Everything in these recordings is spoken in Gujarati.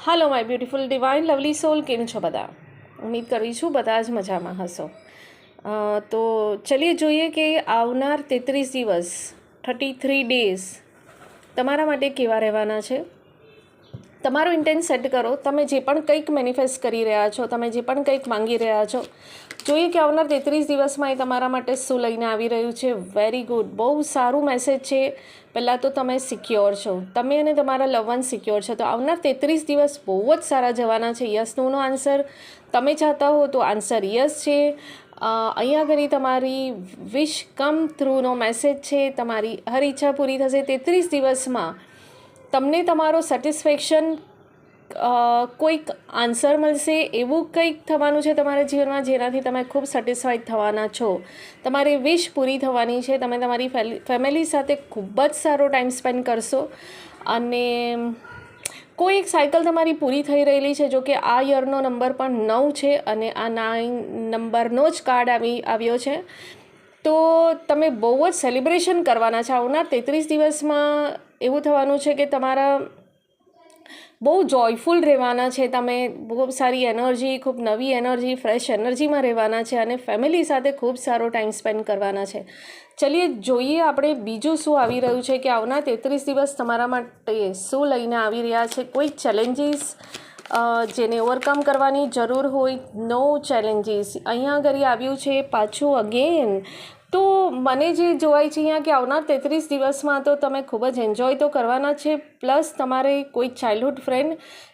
Hello my beautiful divine lovely soul केम छो बधा। उम्मीद करी छूँ बधा ज मजामां हशो। तो चलिए જોઈએ કે આવનાર 33 દિવસ 33 ડેઝ તમારા માટે કેવા રહેવાના છે। તમારો ઇન્ટેન્ટ સેટ કરો। તમે જે પણ કંઈક મેનિફેસ્ટ કરી રહ્યા છો, તમે જે પણ કંઈક માંગી રહ્યા છો, જોઈએ કે આવનાર 33 દિવસમાં એ તમારા માટે શું લઈને આવી રહ્યું છે। વેરી ગુડ, બહુ સારું મેસેજ છે। પહેલાં તો તમે સિક્યોર છો, તમે અને તમારા લવ વન સિક્યોર છે। તો આવનાર 33 દિવસ બહુ જ સારા જવાના છે। યસ નોનો આન્સર તમે ચાહતા હો તો આન્સર યસ છે। અહીંયા આગળ તમારી વિશ કમ થ્રુનો મેસેજ છે। તમારી હર ઈચ્છા પૂરી થશે 33 દિવસમાં। તમને તમારો સેટિસ્ફેક્શન કોઈક આન્સર મળશે, એવું કંઈક થવાનું છે તમારા જીવનમાં જેનાથી તમે ખૂબ સેટિસ્ફાઈડ થવાના છો। તમારી વિશ પૂરી થવાની છે। તમે તમારી ફેમિલી સાથે ખૂબ જ સારો ટાઈમ સ્પેન્ડ કરશો અને કોઈ એક સાયકલ તમારી પૂરી થઈ રહેલી છે। જો કે આ યરનો નંબર પણ 9 છે અને આ 9 નંબરનો જ કાર્ડ આવ્યો છે। તો તમે બહુ જ સેલિબ્રેશન કરવાના છે આવનાર 33 દિવસમાં। એવું થવાનું છે કે તમારા બહુ જોયફુલ રહેવાના છે। તમે બહુ સારી એનર્જી, ખૂબ નવી એનર્જી, ફ્રેશ એનર્જીમાં રહેવાના છે અને ફેમિલી સાથે ખૂબ સારો ટાઈમ સ્પેન્ડ કરવાના છે। ચલીએ જોઈએ આપણે બીજું શું આવી રહ્યું છે કે આવનાર 33 દિવસ તમારા માટે શું લઈને આવી રહ્યા છે। કોઈ ચેલેન્જીસ જેને ઓવરકમ કરવાની જરૂર હોય, નો ચેલેન્જીસ અહીંયા આગળ આવ્યું છે પાછું અગેન। તો મને જે જોવાય છે અહીંયા કે આવનાર 33 દિવસમાં તો તમે ખૂબ જ એન્જોય તો કરવાના છે, પ્લસ તમારે કોઈ ચાઇલ્ડહુડ ફ્રેન્ડ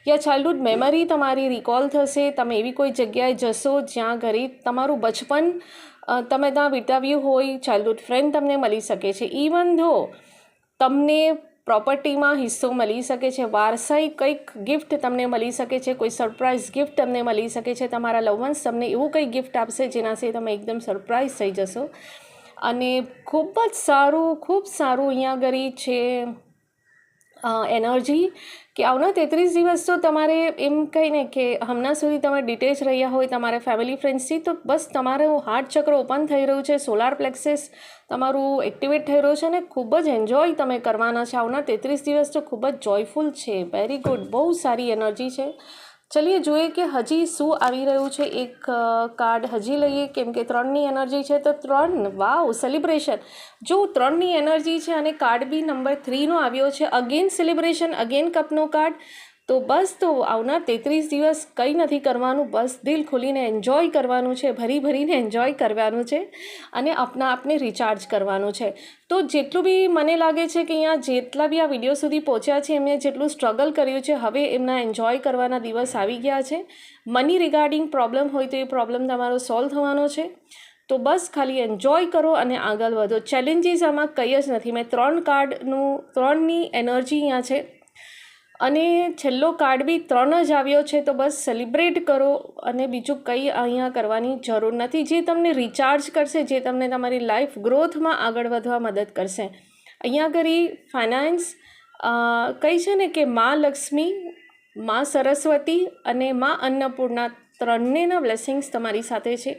યા ચાઇલ્ડહુડ મેમરી તમારી રિકોલ થશે। તમે એવી કોઈ જગ્યાએ જશો જ્યાં ઘરે તમારું બચપન તમે ત્યાં વિતાવ્યું હોય, ચાઇલ્ડહુડ ફ્રેન્ડ તમને મળી શકે છે। ઇવન ધો તમને પ્રોપર્ટીમાં હિસ્સો મળી શકે છે, વારસાઈ કંઈક ગિફ્ટ તમને મળી શકે છે, કોઈ સરપ્રાઇઝ ગિફ્ટ તમને મળી શકે છે। તમારા લવ વન્સ તમને એવું કંઈક ગિફ્ટ આપશે જેનાથી તમે એકદમ સરપ્રાઇઝ થઈ જશો અને ખૂબ જ સારું, ખૂબ સારું અહીંયા આગળ છે એનર્જી કે આવનાર 33 દિવસ તો તમારે એમ કહીને કે હમણાં સુધી તમે ડિટેચ રહ્યા હોય તમારા ફેમિલી ફ્રેન્ડ્સથી, તો બસ તમારું હાર્ટ ચક્ર ઓપન થઈ રહ્યું છે, સોલાર પ્લેક્સસ તમારું એક્ટિવેટ થઈ રહ્યું છે અને ખૂબ જ એન્જોય તમે કરવાના છે। આવનાર 33 દિવસ તો ખૂબ જ જોયફુલ છે। વેરી ગુડ, બહુ સારી એનર્જી છે। ચલીએ જોઈએ કે હજી શું આવી રહ્યું છે। એક કાર્ડ હજી લઈએ કેમ કે 3ની એનર્જી છે તો 3, વાવ, સેલિબ્રેશન। જો 3ની એનર્જી છે અને કાર્ડ બી નંબર 3નો આવ્યો છે, અગેન સેલિબ્રેશન, અગેન કપનો કાર્ડ। તો બસ તો આવનાર 33 દિવસ કંઈ નથી કરવાનું, બસ દિલ ખોલીને એન્જોય કરવાનું છે, ભરી ભરીને એન્જોય કરવાનું છે અને આપના આપને રિચાર્જ કરવાનું છે। તો જેટલું બી મને લાગે છે કે અહીંયા જેટલા બી આ વિડીયો સુધી પહોંચ્યા છે એમને જેટલું સ્ટ્રગલ કર્યું છે, હવે એમના એન્જોય કરવાના દિવસ આવી ગયા છે। મની રિગાર્ડિંગ પ્રોબ્લેમ હોય તો એ પ્રોબ્લેમ તમારો સોલ્વ થવાનો છે। તો બસ ખાલી એન્જોય કરો અને આગળ વધો। ચેલેન્જીસ આમાં કંઈ જ નથી। મેં 3 કાર્ડનું 3ની એનર્જી અહીંયા છે અને છેલ્લો કાર્ડ બી 3 જ આવ્યો છે। તો બસ સેલિબ્રેટ કરો અને બીજું કંઈ અહીંયા કરવાની જરૂર નથી। જે તમને રિચાર્જ કરશે, જે તમને તમારી લાઈફ ગ્રોથમાં આગળ વધવા મદદ કરશે। અહીંયા આગળ ફાઇનાન્સ કંઈ છે ને કે મા લક્ષ્મી, મા સરસ્વતી અને મા અન્નપૂર્ણા ત્રણેના બ્લેસિંગ્સ તમારી સાથે છે।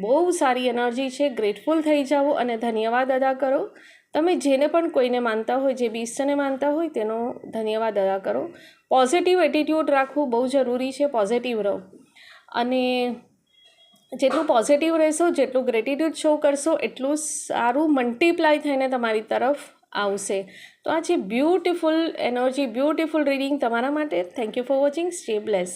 બહુ સારી એનર્જી છે। ગ્રેટફુલ થઈ જાઓ અને ધન્યવાદ અદા કરો। તમે જેને પણ કોઈને માનતા હોય, જે બી ઈષ્ટને માનતા હોય તેનો ધન્યવાદ અદા કરો। પોઝિટિવ એટીટ્યૂડ રાખવું બહુ જરૂરી છે। પોઝિટિવ રહો અને જેટલું પોઝિટિવ રહેશો, જેટલું ગ્રેટિટ્યૂડ શો કરશો, એટલું સારું મલ્ટીપ્લાય થઈને તમારી તરફ આવશે। તો આ છે બ્યુટિફુલ એનર્જી, બ્યુટિફુલ રીડિંગ તમારા માટે। Thank you for watching, stay bless.